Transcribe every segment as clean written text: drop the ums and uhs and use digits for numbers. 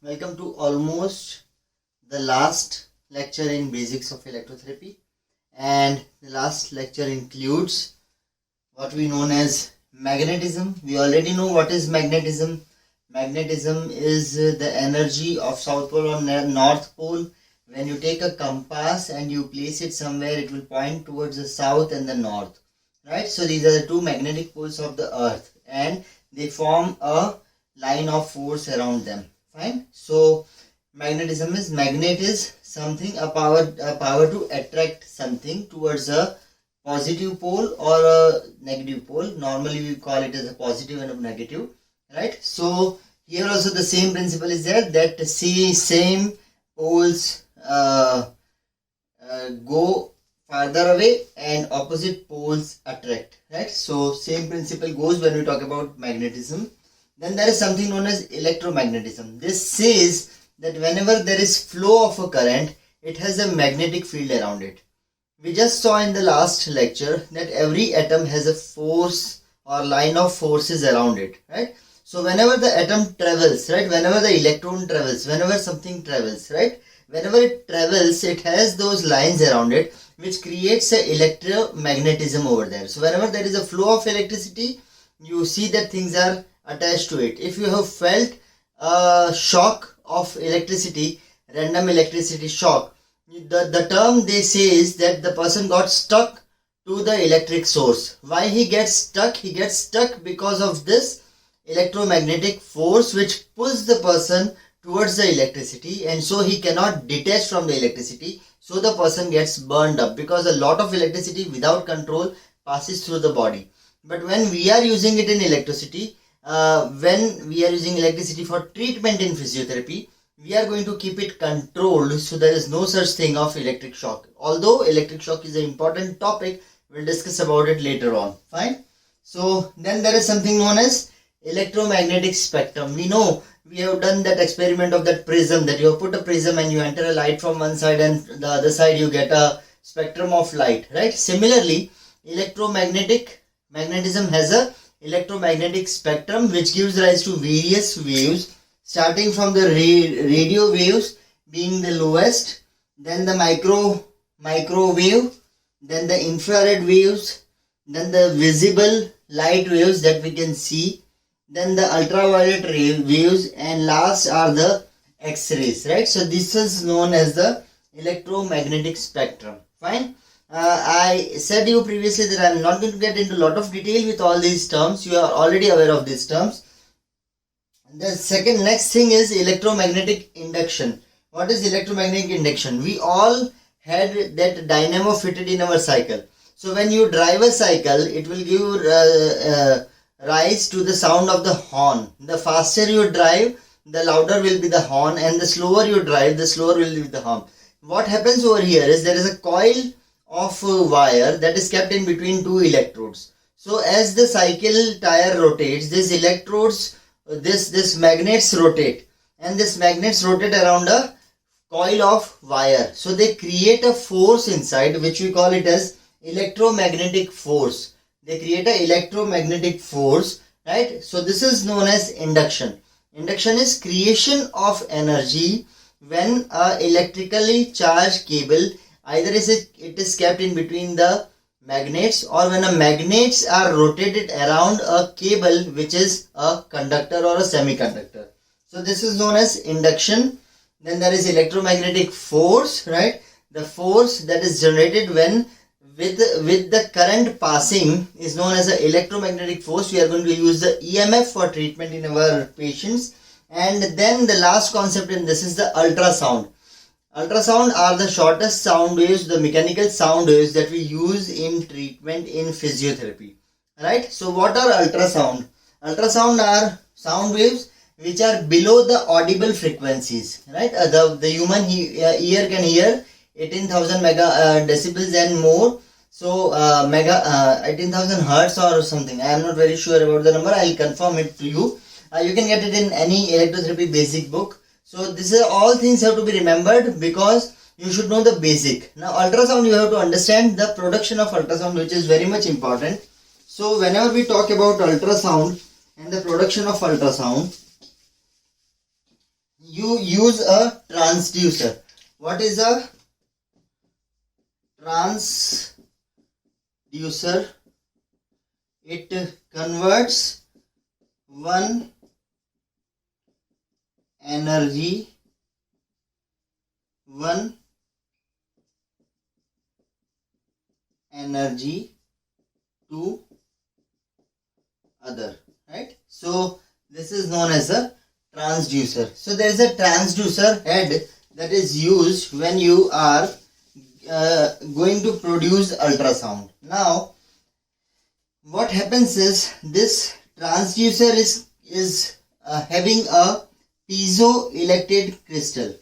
Welcome to almost the last lecture in basics of electrotherapy, and the last lecture includes what we know as magnetism. We already know what is magnetism. Magnetism is the energy of South Pole or North Pole. When you take a compass and you place it somewhere, it will point towards the south and the north, right? So these are the two magnetic poles of the earth, and they form a line of force around them. Fine. So magnetism is, magnet is something, a power to attract something towards a positive pole or a negative pole. Normally we call it as a positive and a negative, right? So here also the same principle is there, that same poles go farther away and opposite poles attract, right? So same principle goes when we talk about magnetism. Then there is something known as electromagnetism. This says that whenever there is flow of a current, it has a magnetic field around it. We just saw in the last lecture that every atom has a force or line of forces around it, right? So whenever the atom travels, right, whenever the electron travels, whenever something travels, right, whenever it travels, it has those lines around it which creates a electromagnetism over there. So whenever there is a flow of electricity, you see that things are attached to it. If you have felt a shock of electricity, random electricity shock, the term they say is that the person got stuck to the electric source. Why he gets stuck? He gets stuck because of this electromagnetic force which pulls the person towards the electricity, and so he cannot detach from the electricity. So the person gets burned up, because a lot of electricity without control passes through the body. But when we are using it in electricity, when we are using electricity for treatment in physiotherapy, we are going to keep it controlled, so there is no such thing of electric shock. Although electric shock is an important topic, we'll discuss about it later on. Fine. So then there is something known as electromagnetic spectrum. We know, we have done that experiment of that prism, that you have put a prism and you enter a light from one side and the other side you get a spectrum of light, right? Similarly, magnetism has a electromagnetic spectrum which gives rise to various waves, starting from the radio waves being the lowest, then the microwave, then the infrared waves, then the visible light waves that we can see, then the ultraviolet waves, and last are the X-rays, right? So this is known as the electromagnetic spectrum. Fine. I said you previously that I am not going to get into a lot of detail with all these terms. You are already aware of these terms. The next thing is electromagnetic induction. What is electromagnetic induction? We all had that dynamo fitted in our cycle. So when you drive a cycle, it will give rise to the sound of the horn. The faster you drive, the louder will be the horn, and the slower you drive, the slower will be the horn. What happens over here is there is a coil of wire that is kept in between two electrodes. So as the cycle tire rotates, these electrodes, this magnets rotate, and this magnets rotate around a coil of wire. So they create a force inside, which we call it as electromagnetic force. They create an electromagnetic force, right? So this is known as induction. Induction is creation of energy when a electrically charged cable, either it is kept in between the magnets, or when a magnets are rotated around a cable which is a conductor or a semiconductor. So this is known as induction. Then there is electromagnetic force, right? The force that is generated when with the current passing is known as the electromagnetic force. We are going to use the EMF for treatment in our patients. And then the last concept in this is the ultrasound. Ultrasound are the shortest sound waves, the mechanical sound waves that we use in treatment in physiotherapy, right? So what are ultrasound? Ultrasound are sound waves which are below the audible frequencies, right? The human ear can hear 18,000 decibels and more. So 18,000 hertz or something. I am not very sure about the number. I will confirm it to you. You can get it in any electrotherapy basic book. So this is all things have to be remembered, because you should know the basic. Now ultrasound, you have to understand the production of ultrasound, which is very much important. So whenever we talk about ultrasound and the production of ultrasound, you use a transducer. What is a transducer? It converts one energy to other, right? So this is known as a transducer. So there is a transducer head that is used when you are going to produce ultrasound. Now what happens is this transducer is having a piezoelectric crystal.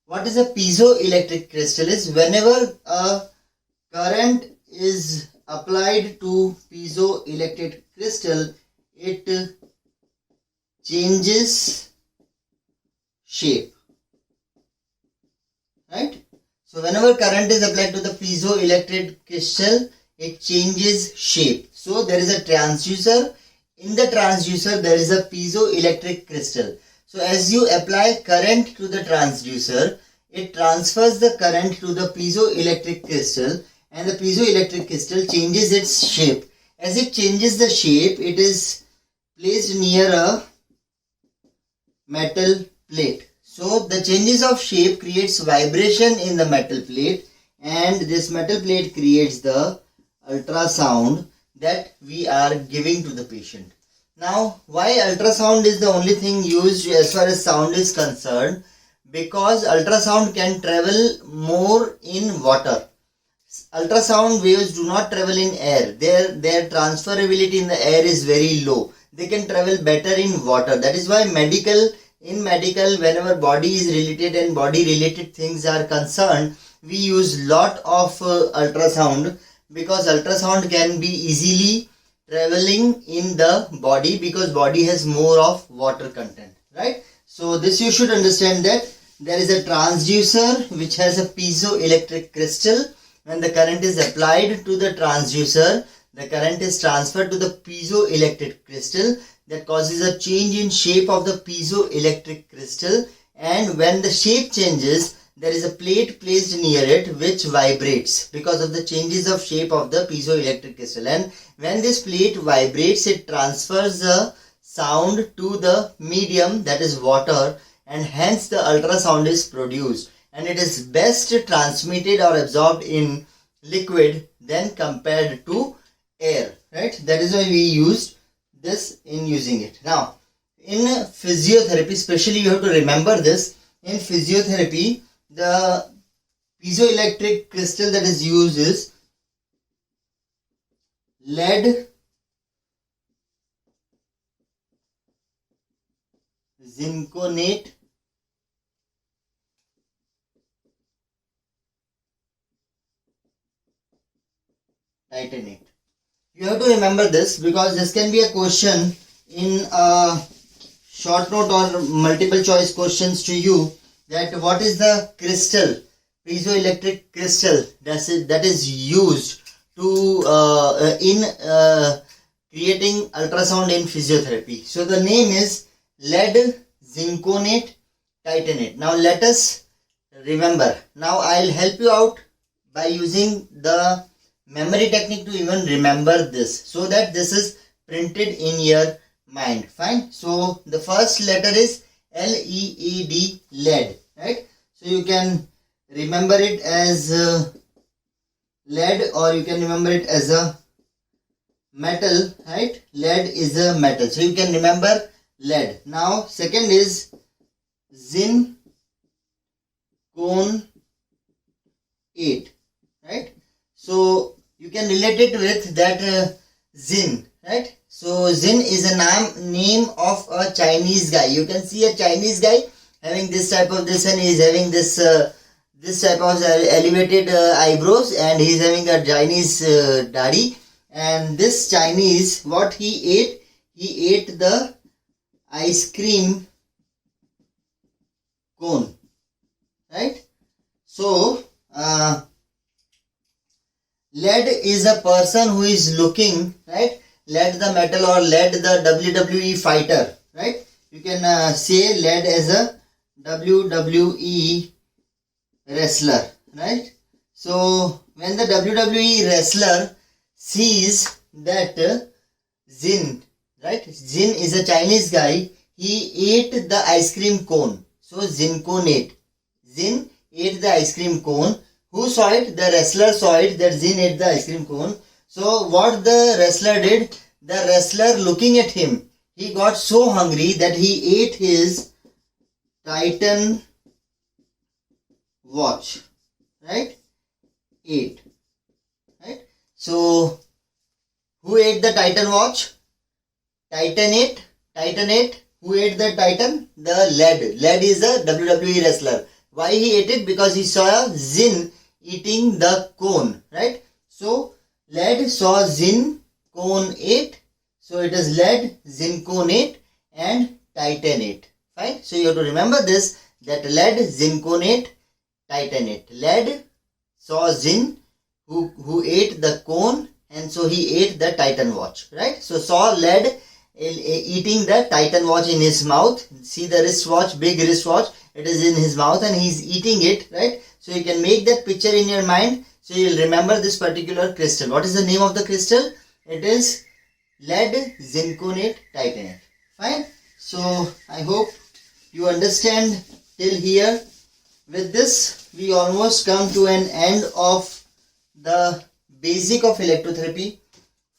What is a piezoelectric crystal is whenever a current is applied to piezoelectric crystal, it changes shape, right? So whenever current is applied to the piezoelectric crystal, it changes shape. So there is a transducer. In the transducer, there is a piezoelectric crystal. So as you apply current to the transducer, it transfers the current to the piezoelectric crystal, and the piezoelectric crystal changes its shape. As it changes the shape, it is placed near a metal plate. So the changes of shape creates vibration in the metal plate, and this metal plate creates the ultrasound that we are giving to the patient. Now, why ultrasound is the only thing used as far as sound is concerned? Because ultrasound can travel more in water. Ultrasound waves do not travel in air. Their transferability in the air is very low. They can travel better in water. That is why in medical, whenever body is related and body related things are concerned, we use lot of ultrasound, because ultrasound can be easily traveling in the body because body has more of water content, right? So this you should understand, that there is a transducer which has a piezoelectric crystal. When the current is applied to the transducer, the current is transferred to the piezoelectric crystal. That causes a change in shape of the piezoelectric crystal, and when the shape changes, there is a plate placed near it which vibrates because of the changes of shape of the piezoelectric crystal. And when this plate vibrates, it transfers the sound to the medium, that is water, and hence the ultrasound is produced. And it is best transmitted or absorbed in liquid than compared to air, right? That is why we used this in using it. Now, in physiotherapy, especially you have to remember this. In physiotherapy, the piezoelectric crystal that is used is lead zinconate titanate. You have to remember this because this can be a question in a short note or multiple choice questions to you, that what is the crystal, piezoelectric crystal that is used to in creating ultrasound in physiotherapy. So the name is lead zinconate titanate. Now let us remember. Now I'll help you out by using the memory technique to even remember this, so that this is printed in your mind. Fine. So the first letter is L-E-A-D, lead, right? So you can remember it as lead, or you can remember it as a metal, right? Lead is a metal, so you can remember lead. Now second is zinconate, right? So you can relate it with that zin, right? So zin is a name of a Chinese guy. You can see a Chinese guy having this type of this, and he is having this this type of elevated eyebrows, and he is having a Chinese daddy. And this Chinese, what he ate? He ate the ice cream cone, right? So lead is a person who is looking, right? lead the metal or lead the WWE fighter, right? You can say lead as a WWE wrestler, right? So when the WWE wrestler sees that Zin, right? Zin is a Chinese guy. He ate the ice cream cone. So Zincon ate. Zin ate the ice cream cone. Who saw it? The wrestler saw it that Zin ate the ice cream cone. So what the wrestler did? The wrestler looking at him, he got so hungry that he ate his Titan watch, right? Ate, right? So who ate the Titan watch? Titan ate. Who ate the Titan? The lead. Lead is a WWE wrestler. Why he ate it? Because he saw Zin eating the cone, right? So lead saw Zin, cone ate. So it is lead, Zin, cone ate, and titanate. Fine. So you have to remember this, that lead, zinconate, titanate. Lead saw Zin who ate the cone, and so he ate the Titan watch, right? So saw lead eating the Titan watch in his mouth. See the wristwatch, big wristwatch, it is in his mouth and he is eating it, right? So you can make that picture in your mind. So you will remember this particular crystal. What is the name of the crystal? It is lead, zinconate, titanate. Fine. So I hope you understand till here. With this, we almost come to an end of the basic of electrotherapy.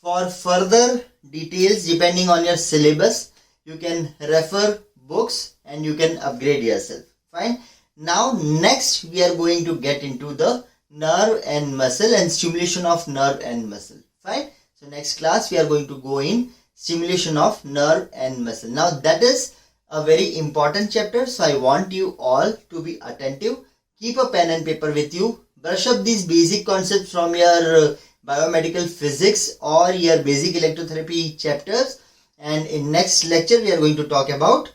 For further details, depending on your syllabus, you can refer books and you can upgrade yourself. Fine. Now next we are going to get into the nerve and muscle and stimulation of nerve and muscle. Fine. So next class we are going to go in stimulation of nerve and muscle. Now that is a very important chapter, so I want you all to be attentive. Keep a pen and paper with you. Brush up these basic concepts from your biomedical physics or your basic electrotherapy chapters, and in next lecture we are going to talk about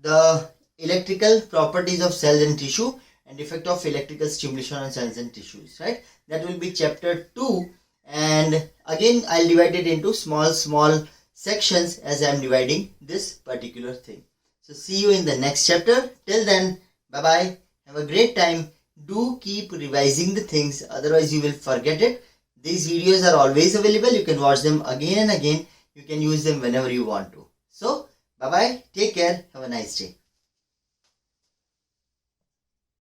the electrical properties of cells and tissue and effect of electrical stimulation on cells and tissues, right? That will be chapter 2, and again I'll divide it into small sections as I'm dividing this particular thing. So see you in the next chapter. Till then, bye bye. Have a great time. Do keep revising the things, otherwise you will forget it. These videos are always available. You can watch them again and again. You can use them whenever you want to. So, bye-bye. Take care. Have a nice day.